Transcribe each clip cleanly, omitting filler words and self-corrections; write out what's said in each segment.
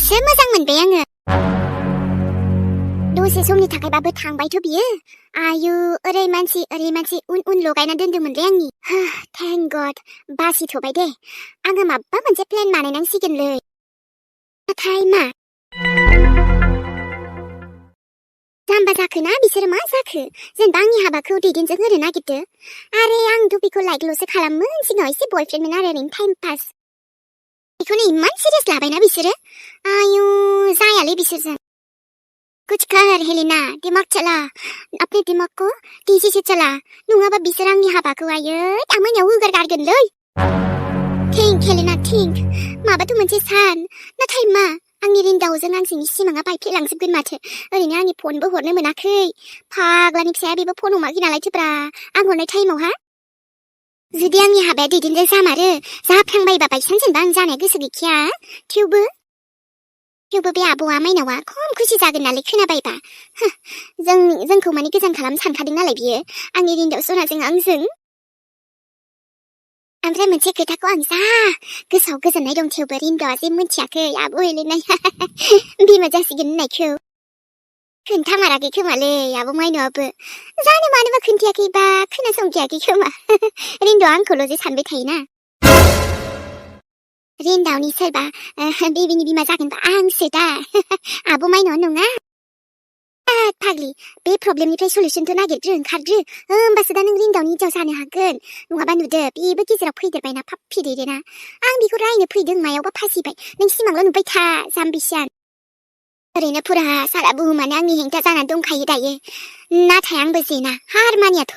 दासो मोजां मोनबाय आङो। दसे समनि थाखायबाबो थांबायथ' बियो। आयु ओरै मानसि उन उन लगायना दोनदोंमोनलै आंनि। थेंक गड बासिथ'बाय दे। आङो माबा मोनसे प्लेन बानायनांसिगोनलै। नाथाय मा जाम्बा जाखोना बिसोरो मा जाखो? जेनेबा आंनि हाबाखौ दैदेनजों होनो नागिरदो। आरे आंथ' बेखौ लाइकल'सो खालामो। सिगाङाव एसे बयफ्रेन्डमोन आरो ओरैनो टाइम पास। बेखौनो इमान सिरियास लाबायना बिसोरो। आयु जायालै बिसोरजों। कुछ कर हेलेना, दिमाग चला। अपने दिमाग को तेजी से चला। नङाबा बिसोर आंनि हाबाखौ आयै दा मोनायाव होगारगारगोनलै। Think Helena think. माबाथ' मोनसे सान। नाथाय मा? आंनि रिन्दावजों आंजोंनि सिमाङा बायफ्लेलांजोबगोन माथो। ओरैनो आंनि फनबो हरनो मोनाखै। फाग्लानि फिसाया बेबो फन हमाखै नालायथोब्रा आं हरनाय टाइमावहा। जुदि आंनि हाबाया दैदेनजों जामारो, जाफ्लांबायबा बायसान्स जेनेबा आं जानाय गोसो गैखाया। थेवबो बे आबौआ माइनावा खम खुसि जागोन नालाय खोनाबायबा। जोंखौ माने गोजान खालामनो सानखादों नालाय बियो। आंनि रिन्दाव सनाजों आंजों। ओमफ्राय मोनसे खोथाखौ आं जा गोसोआव गोजोननाय दं, थेवबो रिन्दावा जे मिथियाखै आब' हेलेना बिमा जासिगोन होननायखौ। खोन्थामाराखै खोमालै आब' माइनावाबो। जानो मानोबा खोन्थायाखैबा खोनासंखायाखै खोमा। रिन्दावा आंखौल' जे सानबाय थायोना। रिन्दावनि सोरबा बेबिनि बिमा जागोनबा आंसो दा। आब' माइनावा नङा। फाग्लि बे प्रब्लेमनिफ्राय सल्युसनथ' नागिरग्रो ओंखारग्रो। होमबासो दा नों रिन्दावनि हिनजाव जानो हागोन। नङाबा नुदो बेबो गेजेराव फैदेरबायना फाफ्फि दैदेना। आं बेखौ रायनो फैदों मायावबा फासिबाय। नों सिमांल' नुबाय था जाम्बिसियान। ओरैनो फुरा सारा बुहुमानो आंनि हेंथा जानानै दंखायो दायो। नाथाय आंबो जेना हार मानियाथ'।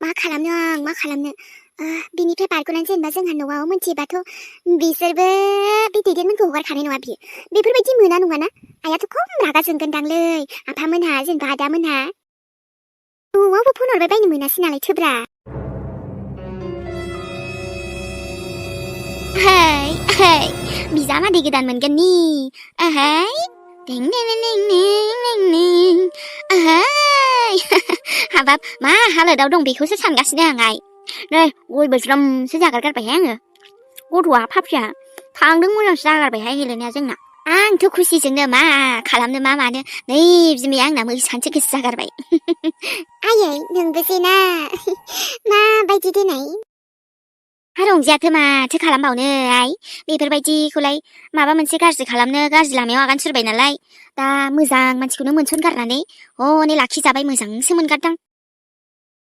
मा खालामनो बिनिफ्राय बारग'नानै जेनेबा जोंहा न'आव मोनथिबाथ' बिसोरबो बे दैदेनमोनखौ हगारखानाय नङा बियो। बेफोरबायदि मोना नङाना। आइयाथ' खम रागा जोंगोनदांलै आफामोनहा जेनेबा आदामोनहा। न'आवबो फन हरबाय बायनो मोनासै नालाय थोब्रा। बिजामादै गोदान मोनगोननि। हाबाब मा हालोदाव दं बेखौसो सानगासिनो आंहाय। नै गयबो ज्रोमसो जागारगारबायहाय आङो। गथ'आ फाफ्लिया थांदों मोजांसो जागारबायहाय हेलेनाया जोंना। आंथ' खुसिजोंनो मा खालामनो मा मानो नै बिमाया आंना मोसानोसो गोसो जागारबाय। आयै नोंबो जेना माबायदि देनाय? रंजायाखै माथो खालामबावनो आइ। बेफोरबायदिखौलाय माबा मोनसे गाज्रि खालामनो गाज्रि लामायाव आगान सुरबाय नालाय। दा मोजां मानसिखौनो मोनसनगारनानै हनै लाखिजाबाय मोजांसो मोनगारदां।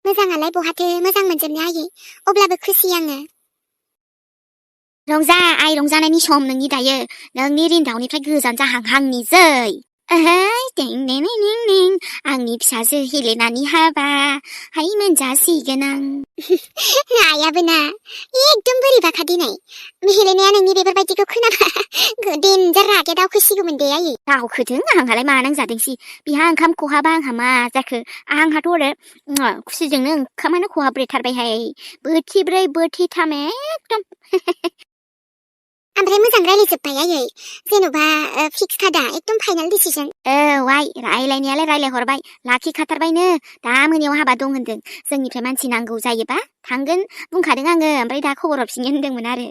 मोजाङालाय बहाथो मोजां मोनजोबनो आयै। अब्लाबो खुसि आङो। रंजा आइ रंजानायनि सम नोंनि दायो। नोंनि रिन्दावनिफ्राय गोजान जाहांहांनिसै। आंनि फिसाजो हेलेनानि हाबा हाय मोनजासिगोन आं। आइयाबो ना एकदम बोरैबाखा दिनै। हेलेनाया नोंनि बेफोरबायदिखौ खोनाबा देन्जार रागाया दावखोसिगौमोन दे आयै। दावखोथों आंहालाय मा नांजादोंसै। बिहा ओंखाम खहाबा आंहा मा जाखो। आंहाथ' आरो खुसिजोंनो ओंखामानो खहाब्रेथारबायहाय। बोथिब्रै बोथिथाम एकदम। ओमफ्राय मोजां रायलायजोब्बाय आयै। जेन'बा फिक्स खादा एकदम फाइनाल डिसिजन। औ आइ रायलायनायालाय रायलायहरबाय। लाखिखाथारबायनो दा मोनायाव हाबा दं होनदों। जोंनिफ्राय मानसि नांगौ जायोबा थांगोन बुंखादों आङो। ओमफ्राय दा खबर हरफिनगोन होनदोंमोन आरो।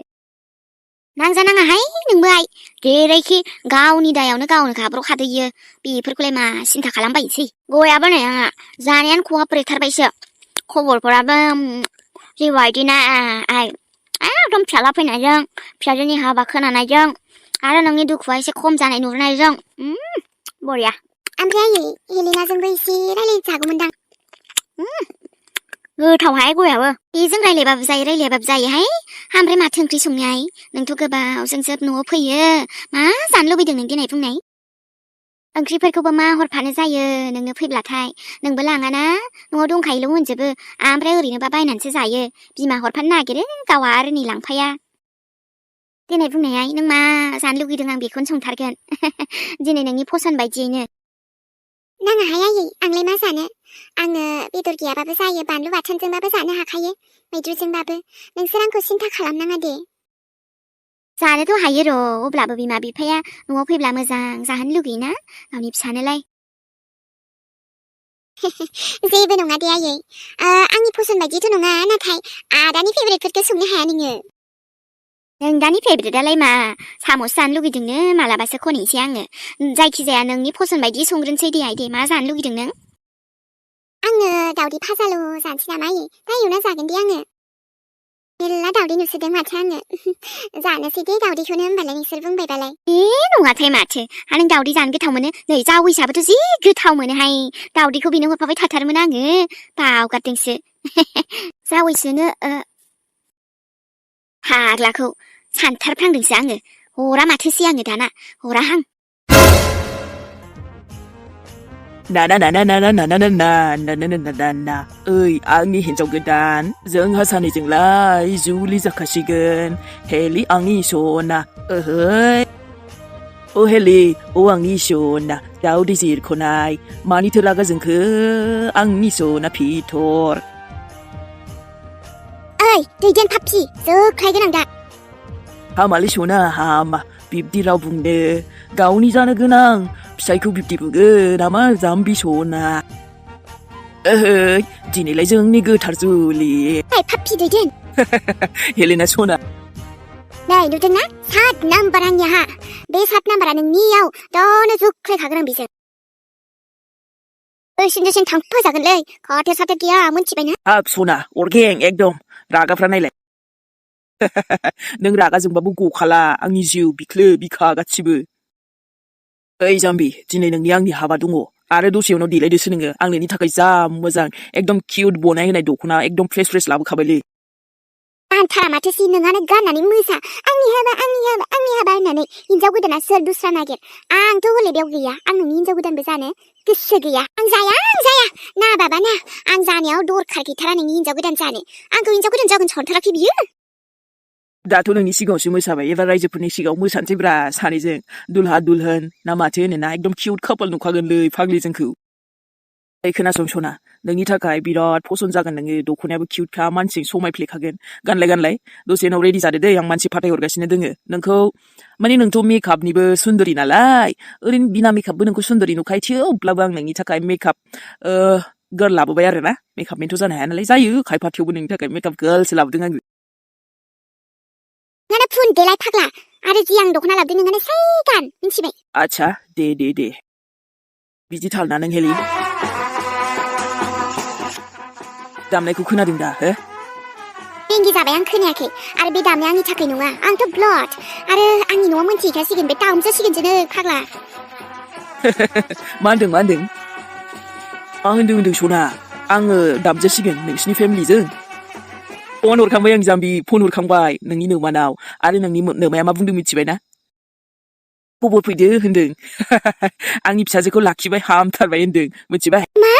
नांजानाङाहाय नोंबो आइ। जेरैखि गावनि दायावनो गावनो गाब्र'खादोयो। बेफोरखौलाय मा सिन्था खालामबायसै। गयाबो नै आंहा जानायानो खहाब्रेथारबायसो। खबरफोराबो जेबायदिना आइ। एकदम फिसाला फैनायजों फिसाजोनि हाबा खोनानायजों आरो नोंनि दुखुआ एसे खम जानाय नुनायजों बरिया। ओमफ्राय आयै हेलेनाजोंबो एसे रायलायजागौमोनदां। गोथावहाय गयाबो। बेजों रायलायबाबो जायोहाय। ओमफ्राय माथो ओंख्रि संनाय? नोंथ' गोबावजोंसो न'आव फैयो। मा जानो लुबैदों नों देनाय बुंनाय? ओंख्रिफोरखौबो मा हरफानो जायो नोंनो फैब्लाथाय। नोंबो लाङाना न'आव दंखायोल' होनजोबो। ओमफ्राय ओरैनोबा बायनानैसो जायो। बिमा हरफानो नागिरो गावा आरो नै लांफाया। देनाय बुंनायहाय नों मा जानो लुगैदों आं बेखौनो संथारगोन। दिनै नोंनि फसन बायदियैनो। नाङाहाय आयै आंलाय मा जानो। आङो बेदर गैयाबाबो जायो। बानलु बाथोनजोंबाबो जानो हाखायो। मैद्रुजोंबाबो। नोंसोर आंखौ सिन्था खालामनाङा दे। जानोथ' हायो र'। अब्लाबो बिमा बिफाया न'आव फैब्ला मोजां जाहोनो लुगैयोना गावनि फिसानोलाय। जेबो नङा दे आयै। आंनि फसन बायदिथ' नङा। नाथाय आदानि फेभरेटफोरखौ संनो हाया नोङो। नोंदानि फेभरेटआलाय मा साम'सो जानो लुगैदोंनो मालाबासो खनहैसै आङो जायखिजाया नोंनि फसन बायदि संग्रोनोसै दे आइ दे मा जानो लुगैदों नों आङो दावदै भाजाल' जानोसै नामा आयै दा एवना जागोन दे आङो मेरला दावदै नुसोदों माथो आङो जानोसै दे दावदैखौनो होमबालाय नोंसोर बुंबायबालाय नङाथाय माथो नों दावदै जानो गोथाव मोनो नै जावैसाबोथ' जि गोथाव मोनोहाय दावदैखौ बेनो हरफाबाय थाथारोमोन आङो बावगारदोंसो जावैसोनो फाग्लाखौ सानथारफ्लांदोंसो आङो हरा माथोसै आङो दाना हराहां ना ओइ आंनि हिन्जाव गोदान जोंहा सानैजोंलाय जुलि जाखासिगोन हेलि आंनि सना ओहै ओ हेलि आंनि सना दावदै जिरख'नाय मानिथो रागा जोंखो आंनि सना फिथर ओइ दैदेन पाप्पि जोख्लायगोन आं दा हामालै सना हामा बिब्दि राव बुंदो गावनि जानो गोनां फिसायखौ बिब्दि बुंगोन नामा जाम्बि सना ओहै दिनैलाय जोंनि गोथार जुलि ओइ पाप्पि दैदेन हेलेना सना नै नुदोंना 7 नाम्बार आंनिहा बे 7 नाम्बारा नोंनियाव दानो जोख्लायखागोन आं बेजों दसेनो थांफाजागोनलै खाथेर साथेर गैया मोनथिबायना हाब सना अरगें एकदम रागाफ्रा नायलाय नों रागा जोंबाबो गखाला आंनि जिउ बिख्लो बिखा गासिबो ओइ जाम्बि दिनै नोंनि आंनि हाबा दङ आरो दसे उनाव देलायदोसो नोङो आं नोंनि थाखाय जा मोजां एकदम किउट बनाय होनाय दख'ना एकदम फ्रेस लाबोखाबायलै गानथारा माथोसै नोंहानो गाननानै मोसा आंनि हाबा होननानै हिनजाव गोदाना सोर दुस्रा नागिर आंथ' हले बेयाव गैया आं नोंनि हिनजाव गोदानबो जानो गोसो गैया आं जाया ना बाबा ना आं जानायाव दरखार गैथारा नोंनि हिनजाव गोदान जानो आंखौ हिनजाव गोदान जागोन सानथाराखै बियो दाथ' नोंनि सिगाङावसो मोसाबाय एबार रायजोफोरनि सिगाङाव मोसानोसैब्रा सानैजों दुल्हा दुल्हन ना माथो होनोना एकदम किउट कापोल नुखागोनलै फाग्लि जोंखौ ओइ खोनासं सना नोंनि थाखाय बिराद फसन जागोन नोङो दख'नायाबो किउटखा मानसिजों समायफ्लेखागोन गानलाय दसे उनाव रेडि जादो दै आं मानसि फाथायहरगासिनो दोङो नोंखौ माने नोंथ' मेकआपनिबो सुन्दरि नालाय ओरैनो बिना मेकआपबो नोंखौ सुन्दरि नुखायो थेवब्लाबो आं नोंनि थाखाय मेकआप गार्ल लाबोबाय आरोना मेकआपमेन्थ' जानो हाया नालाय जायो खायफा थेवबो नोंनि थाखाय मेकआप गार्लसो लाबोदों आङो नोंहानो फुन देलाय फाग्ला आरो जि आं दख'ना लाबोदों नोंहानो सै गान मिन्थिबाय आच्छा दे बिदि थालना नों हेलि दामनायखौ खोनादों दा हो बेंगि जाबाय आं खोनायाखै आरो बे दामनाया आंनि थाखाय नङा आंथ' ब्लड आरो आंनि न'आव मोनथिहैखासिगोन बे दामजासिगोनसोनो फाग्ला मा होनदों मा होनदों सना आङो दामजासिगोन नोंसिनि फेमिलिजों फन हरखांबाय आं जाम्बि फन हरखांबाय नोंनि नोमानाव आरो नोंनि नोमाया मा बुंदों मिथिबायना खबर फैदो होनदों आंनि फिसाजोखौ लाखिबाय हामथारबाय होनदों मिथिबाय मा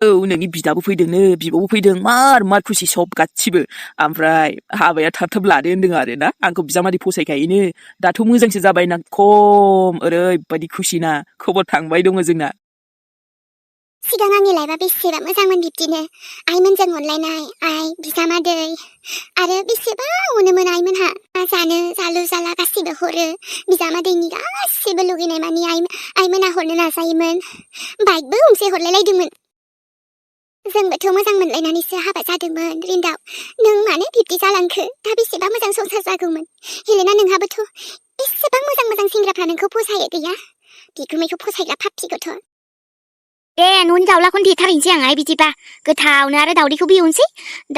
औ नोंनि बिदाबो फैदोंनो बिब'बो फैदों मार खुसि सब गासिबो ओमफ्राय हाबाया थाब लादो होनदों आरोना आंखौ बिजामादै फसायखायोनो दाथ' मोजांसो जाबाय ना खम ओरैबायदि खुसिना खबर थांबाय दङ जोंना सिगां आंनि लाइफआ बेसेबा मोजांमोन बिब्दिनो आइमोनजों अनलायनाय आइ बिजामादै आरो बेसेबा अनोमोन आइमोनहा मा जानो जालु जाला गासिबो हरो बिजामादैनि गासिबो लुगैनाय मानि आइमोना हरनो नाजायोमोन बाइकबो गंसे हरलायलायदोंमोन जोंबोथ' मोजां मोनलायनानैसो हाबा जादोंमोन रिन्दाव नों मानो बिब्दि जालांखो दा बेसेबा मोजां संसार जागौमोन हेलेना नोंहाबोथ' एसेबां मोजां सेंग्राफ्रा नोंखौ फसायो गैया बिगुमैखौ फसायग्रा पाप्पिखौथ' दे न'नि दाउलाखौनो देथारहैनोसै आं बिदिबा गोथावनो आरो दाउदैखौबो एवनोसै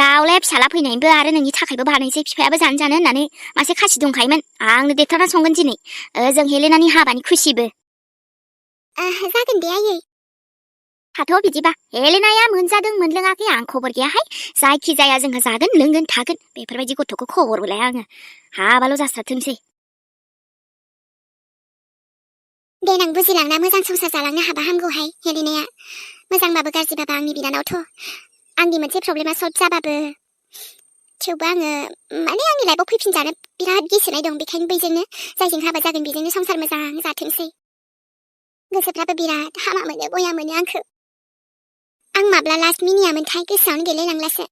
दाउलाया फिसाला फैनायनिबो आरो नोंनि थाखायबो बानायनोसै बिफायाबो जानो होननानै मासे खासि दंखायोमोन आंनो देथारना संगोन दिनै जों हेलेनानि हाबानि खुसिबो जागोन दे आयै थाथ' बिदिबा हेलेनाया मोनजादों मोनलोङाखै आं खबर गैयाहाय जायखिजाया जोंहा जागोन लोंगोन थागोन बेफोरबायदि गथ'खौ खबरबो लाया आङो हाबाल' जास्राथोंसै देनां बुजिलांना मोजां संसार जालांनो हाबा हामगौहाय हेलेनाया मोजांबाबो गाज्रिबाबो आंनि बिनानावथ' आंनि मोनसे प्रब्लेमा सल्भ जाबाबो थेवबो आङो माने आंनि लाइफआव फैफिनजानो बिराद गिसोनाय दं बेखायनो बैजोंनो जायजों हाबा जागोन बेजोंनो संसार मोजां जाथोंसै गोसोफ्राबो बिराद हामा मोनो बया मोनो आंखौ आं माब्ला लास्ट मिनियामोनथाय गोसोआवनो गैलायलांलासो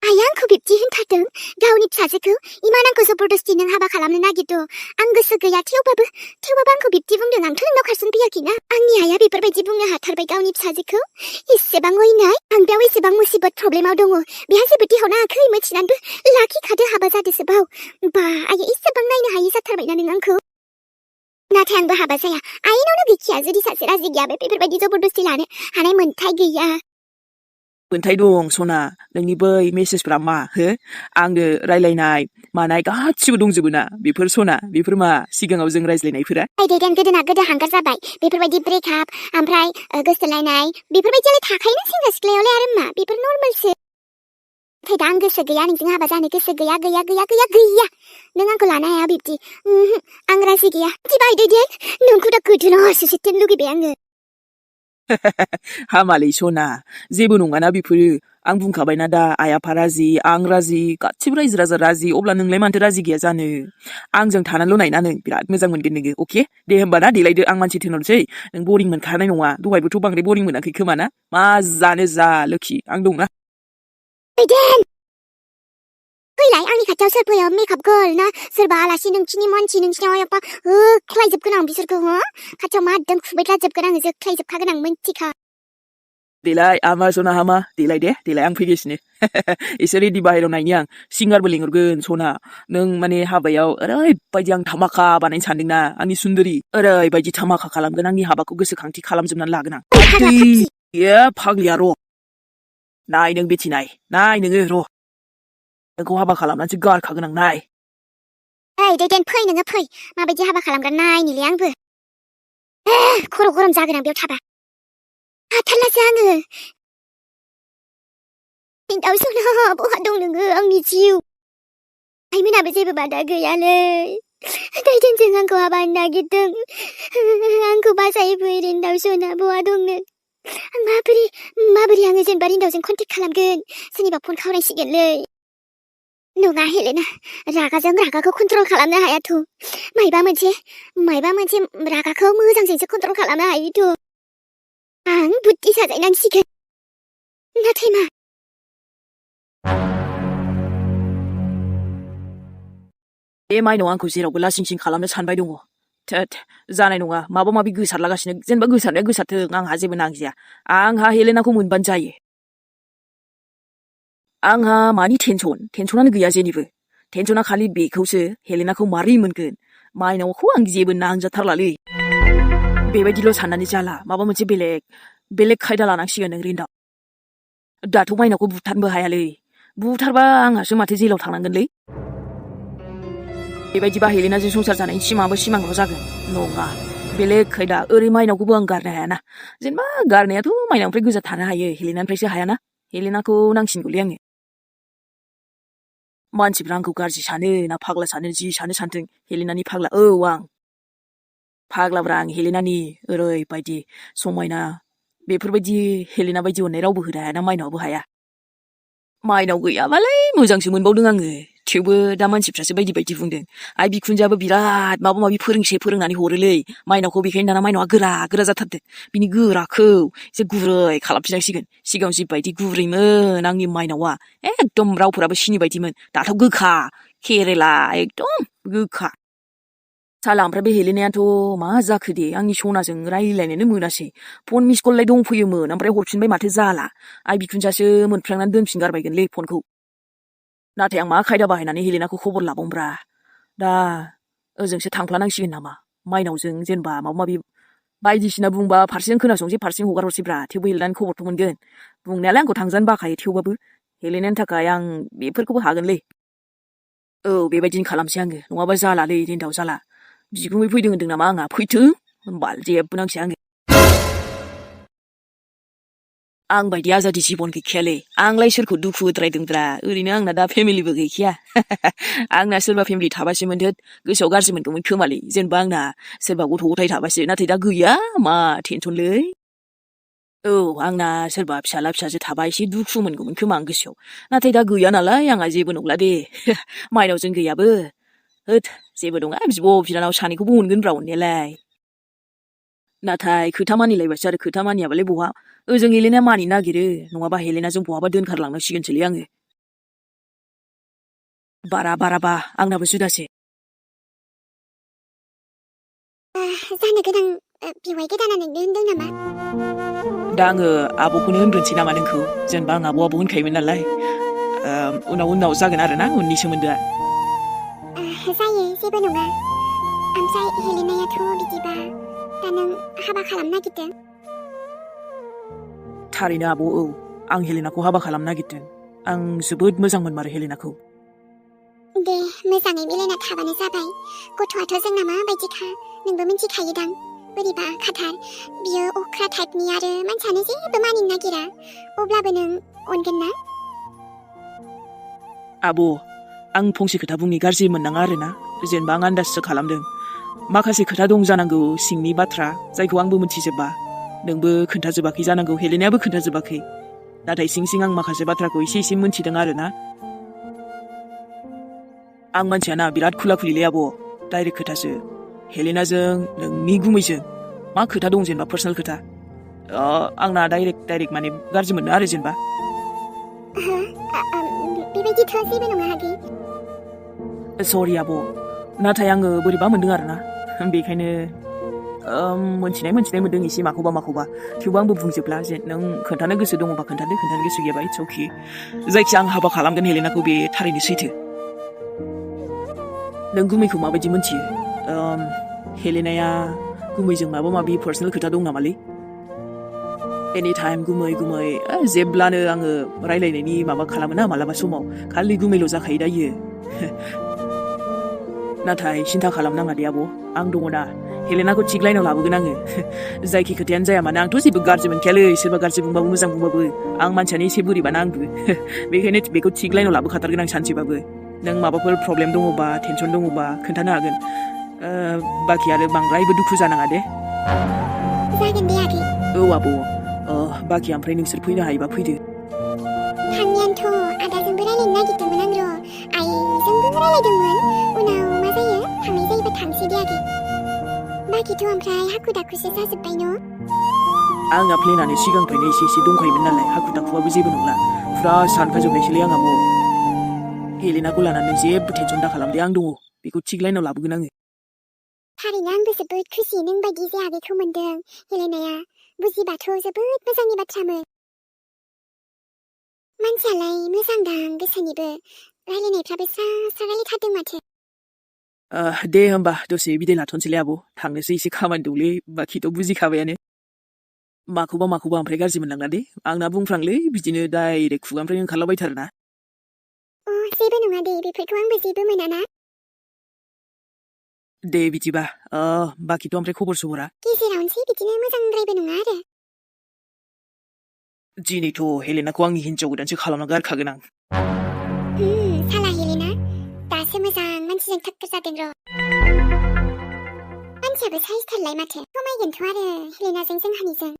आइया आंखौ बिब्दि होनथारदों गावनि फिसाजोखौ इमान आंखौ जबरदस्ति नों हाबा खालामनो नागिरदों आं गोसो गैया थेवबाबो आंखौ बिब्दि बुंदों आंथ' नोंनाव खारसनफैयाखैना आंनि आइया बेफोरबायदि बुंनो हाथारबाय गावनि फिसाजोखौ इसेबां अयनाय आं बेयाव एसेबां मुसिबत प्रब्लेमाव दङ बेहा जेबो दिहनाखै मिथिनानैबो लाखिखादो हाबा जादोसो बाव बा आइया इसेबां नायनो हायि जाथारबायना नों आंखौ नाथाय आंबो हाबा जाया आइनावनो गैखाया जुदि सासे राजि गैया बेफोरबायदि जबरदस्ति लानो हानाय मोन्थाय गैया मोन्थाय दं सना नोंनि बै मेसेजफ्रा मा हो आंनो रायलायनाय मानाय गासिबो दंजोबो ना बेफोर सना बेफोर मा सिगाङाव जों रायज्लायनायफोरा देन गोदोना गोदो हांगार जाबाय बेफोरबायदि ब्रेकआप ओमफ्राय गोसोलायनाय बेफोरबायदियालाय थाखायोना सेंग्रा सिख्लायावलाय आरो मा बेफोर नर्मालसो नाथाय दा आं गोसो गैया नोंजों हाबा जानो गोसो गैया नों आंखौ लानो हाया बिब्दि आं राजि गैया बायदो देन नोंखौ दा गोदोनासो दोननो लुगैबाय आङो हामालै सना जेबो नङाना बेफोरो आं बुंखाबायना दा आइ आफा राजि आं राजि गासिबो रायजो राजा राजि अब्ला नोंलाय मानोथो राजि गैया जानो आंजों थानानैल' नायना नों बिराद मोजां मोनगोन नोङो अके दे होमबा ना देलायदो आं मानसि थिनहरसै नों बरिं मोनखानाय नङा दहायबोथ' बांद्राय बरिं मोनाखै खोमा ना मा जानो जा लोखि आं दंना देन फैलाय आंनि खाथियाव सोर फैयो मेकआप गर्ल ना सोरबा आलासि नोंसिनि मानसि नोंसिनाव आयप्पा होख्लायजोबगोन आं बिसोरखौ हो खाथियाव मादों खुबैद्लाजोबगोन आङो जोख्लायजोबखागोन आं मिन्थिखा देलाय आमा सना हामा देलाय दे देलाय आं फैगासिनो एसे रेडि बाहेराव नायनि आं सिंगारबो लिंहरगोन सना नों माने हाबायाव ओरैबायदि आं धामाका बानायनो सानदोंना आंनि सुन्दरि ओरैबायदि धामाका खालामगोन आंनि हाबाखौ गोसोखांथि खालामजोबनानै लागोन आं फाग्लिया र' नाय नों बेथि नाय नोङो र' नोंखौ हाबा खालामनानैसो गारखागोन आं नाय देन फै नोङो फै माबायदि हाबा खालामगोन नायनिलै आंबो खर' गरम जागोन आं बेयाव थाबा हाथारलासो आङो दाउ सना बहा दं नोङो आंनि जिउ आइमोनाबो जेबो बादा गैयालै दैदेनजों आंखौ हाबा होनो नागिरदों आंखौ बासायफै रिन्दाव सना बहा दं नों आं माबोरै आङो जेनेबा रिन्दावजों कन्टेक्ट खालामगोन सोरनिबा फन खावरायसिगोनलै नङा हेलेना रागाखौ कन्ट्रल खालामनो हायाथ' मायबा मोनसे रागाखौ मोजांजोंसो कन्ट्रल खालामनो हायोथ' आं बुद्धि साजायनांसिगोन नाथाय मा बे माइनाव आंखौ जेरावबो लासिंसिं खालामनो सानबाय दङ थोद जानाय नङा माबा माबि गोसारलागासिनो जेनेबा गोसारनाया गोसारथों आंहा जेबो नांजाया आंहा हेलेनाखौ मोनबानो जायो आंहा मानि टेनसनानो गैया जेनिबो टेनसना खालि बेखौसो हेलेनाखौ मारै मोनगोन माइनावखौ आं जेबो नांजाथारलालै बेबायदिल' साननानै जाला माबा मोनसे बेलेग खायदा लानांसिगोन नों रिन्दाव दाथ' माइनावखौ बुथारनोबो हायालै बुथारबा आंहासो माथो जेलाव थांनांगोनलै बेबायदिबा हेलेनाजों संसार जानायनि सिमाङाबो सिमांल' जागोन नङा बेलेग खायदा ओरै माइनावखौबो आं गारनो हायाना जेनेबा गारनायाथ' माइनावनिफ्राय गोजा थानो हायो हेलेनानिफ्रायसो हायाना हेलेनाखौ नांसिनगौलै आङो मानसिफ्रा आंखौ गाज्रि सानो ना फाग्ला सानो जि सानो सानथों हेलेनानि फाग्ला आं फाग्लाब्रा आं हेलेनानि ओरैबायदि समायना बेफोरबायदि हेलेना बायदि अननाय रावबो होनो हायाना माइनावबो हाया माइनाव गैयाबालाय मोजांसो मोनबावदों आङो थेवबो दा मानसिफ्रासो बायदि बुंदों आइ बिखुनजोआबो बिराद माबा माबि फोरोंनानै हरोलै माइनावखौ बेखायनो दाना माइनावआ गोरा जाथारदों बिनि गोराखौ एसे गुरै खालामफिनांसिगोन सिगाङाव जिबायदि गुरैमोन आंनि माइनावआ एकदम रावफोराबो सिनि बायदिमोन दाथ' गोखा केरेला एकदम गोखा साला ओमफ्राय बे हेलेनायाथ' मा जाखो दे आंनि सनाजों रायलायनोनो मोनासै फन मिस कललाय दंफैयोमोन ओमफ्राय हरफिनबाय माथो जाला आइ बिखुनजोआसो मोनफ्लांनानै दोनफिनगारबायगोनलै फनखौ नाथाय आं मा खायदा बाहायनानै हेलेनाखौ खबर लाबावनोब्रा दा ओजोंसो थांफ्लानांसिगोन नामा माइनावजों जेनेबा माबा माबि बायदिसिना बुंबा फारसेजों खोनासंसै फारसेजों हगारहरसैब्रा थेवबो हेलेनानि खबरथ' मोनगोन बुंनायालाय आंखौ थांजानो बाखायो थेवबाबो हेलेनानि थाखाय आं बेफोरखौबो हागोनलै बेबायदिनो खालामसै आङो नङाबा जालालै रिन्दाव जाला बिगुमै फैदों होनदों नामा आंहा फैथों होमबा जेबो नांसै आं बायदि आजादि जिबन गैखायालै आंलाय सोरखौ दुखु होद्रायदोंब्रा ओरैनो आंना दा फेमिलिबो गैखाया आंना सोरबा फेमिलि थाबासोमोन गोसोआव गाज्रि मोनगौमोन खोमालै जेनेबा आंना सोरबा गथ' गथाय थाबासो नाथाय दा गैया मा टेनसनलै आंना सोरबा फिसाला फिसाजो थाबा एसे दुखु मोनगौमोन खोमा आं गोसोआव नाथाय दा गैया नालाय आंहा जेबो नंला दे माइनावजों गैयाबो जेबो नङा बिब' बिनानाव सानैखौबो अनगोनब्रा अननायालाय नाथाय खोथा मानिलायबासो आरो खोथा मानियाबालाय बहा ओजों हेलेनाया मानिनो नागिरो नङाबा हेलेनाजों बहाबा दोनखारलांनांसिगोनसोलै आङो बारा आंनाबो जुदासो। जानो गोनां बेवाइ गोदाना नोंनो होनदों नामा? दा आङो आब'खौनो होनग्रोनोसै नामा नोंखौ? जेनेबा आं आब' होनखायोमोन नालाय। उनाव जागोन आरोना उननि सोमोन्दोआ। जायो, जेबो नङा। ओमफ्राय हेलेनायाथ' बिदिबा दा नों हाबा खालामनो नागिरदों? थारैनो आब' औ, आं हेलेनाखौ हाबा खालामनो नागिरदों। आं जोबोद मोजां मोनमारो हेलेनाखौ। दे, मोजाङै मिलायना थाबानो जाबाय। गथ'आथ' जोंना माबायदिखा नोंबो मिथिखायोदां। बोरैबा खाथार, बियो अख्रा टाइपनि आरो मानसियानो जेबो मानिनो नागिरा। अब्लाबो नों अनगोन ना? आब', आं फंसे खोथा बुंनि, गाज्रि मोननाङा आरोना। जेनेबा आं आन्दाजसो खालामदों। माखासे खोथा दं जानांगौ सिंनि बाथ्रा, जायखौ आंबो मिथिजोबा। नोंबो खोन्थाजोबाखै जानांगौ, हेलेनायाबो खोन्थाजोबाखै। नाथाय सिं आं माखासे बाथ्राखौ एसे मिन्थिदों आरोना। आं मानसियाना बिराद खुला खुलिलै आब', डाइरेक्ट खोथासो। हेलेनाजों नोंनि गुमैजों मा खोथा दं जेनेबा पार्सनेल खोथा? आंना डाइरेक्ट माने गाज्रि मोनो आरो जेनेबा। बेबायदिथ' जेबो नङा आगै। सरि आब', नाथाय आङो बोरैबा मोनदों आरोना। बेखायनो मोनथिनाय मोनदों एसे माखौबा। थेवबो आंबो बुंजोबला। जे नों खोन्थानो गोसो दङबा खोन्थानो गोसो गैयाबा इट्स अके। जायखिया आं हाबा खालामगोन हेलेनाखौ, बे थारैनो सैथो। नों गुमैखौ माबायदि मोनथियो? हेलेनाया गुमैजों माबा पार्सनेल खोथा दं नामालै? एनि टाइम गुमै जेब्लानो आङो रायलायनायनि माबा खालामोना मालाबा समाव, खालि गुमैल' जाखायो दायो। नाथाय सिन्था खालामनाङा दे आब', आं दङना। हेलेनाखौ थिग लाइनाव लाबोगोन आङो। जायखि खोथायानो जाया मानो, आंथ' जेबो गाज्रि मोनखायालै। सोरबा गाज्रि बुंबाबो मोजां बुंबाबो आं मानसियानो एसे बोरैबाना आंबो। बेखायनो बेखौ थिग लाइनाव लाबोखाथारगोन आं सानसेबाबो। नों माबाफोर प्रब्लेम दङबा, टेनसन दङबा खोन्थानो हागोन। बाखि आरो बांद्रायबो दुखु जानाङा दे। जागोन दे आगै। औ आब', बाखि ओमफ्राय नोंसोर फैनो हायोबा फैदो। थांनायानोथ' आदाजोंबो रायलायनो नागिरदोंमोन आं र'। आइजोंबो रायलायदोंमोन। उनाव मा जायो? थांनाय जायोबा थांसै दे आगै। बाखिथ' ओमफ्राय हाखु दाखुसो जाजोब्बाय न'? आंना प्लेनानो सिगांनिफ्रायनो एसे दंखायोमोन नालाय, हाखु दाखुआबो जेबो नंला। फुरा सानखाजोबनायसोलै आं आब'। हेलेनाखौ लानानै जेबो टेनसन दा खालामदे, आं दङ। बेखौ थिग लाइनाव लाबोगोन आङो। थारैनो आंबो जोबोद खुसि नों बायदि जे आगैखौ मोनदों। हेलेनाया बुजिबाथ' जोबोद मोजांनि बाथ्रामोन। मानसियालाय मोजांदां गोसोनिबो। रायलायनायफ्राबो स्रा रायलायथारदों माथो। दे होमबा दसे बिदाय लाथ'नोसैलै आब'। थांनोसै, एसे खामानि दंलै। बाखिथ' बुजिखाबायानो। माखौबा ओमफ्राय गाज्रि मोननांला दे। आंना बुंफ्रांलै बिदिनो डाइरेक्ट खुगानिफ्राय ओंखारलाबायथारोना। जेबो नङा दे, बेफोरखौ आंबो जेबो मोनाना। दे बिदिबा, बाखिथ' ओमफ्राय खबर सबरा? गेजेरावनोसै, बिदिनो मोजांद्रायबो नङा आरो। दिनैथ' हेलेनाखौ आंनि हिन्जाव गोदानसो खालामना गारखागोन आं। साला हेलेना दासो मोजां मानसिजों थाक्कर जादों र'। मानसियाबो साइसथारलाय माथो। समायगोनथ' आरो हेलेनाजों जोंहानिजों।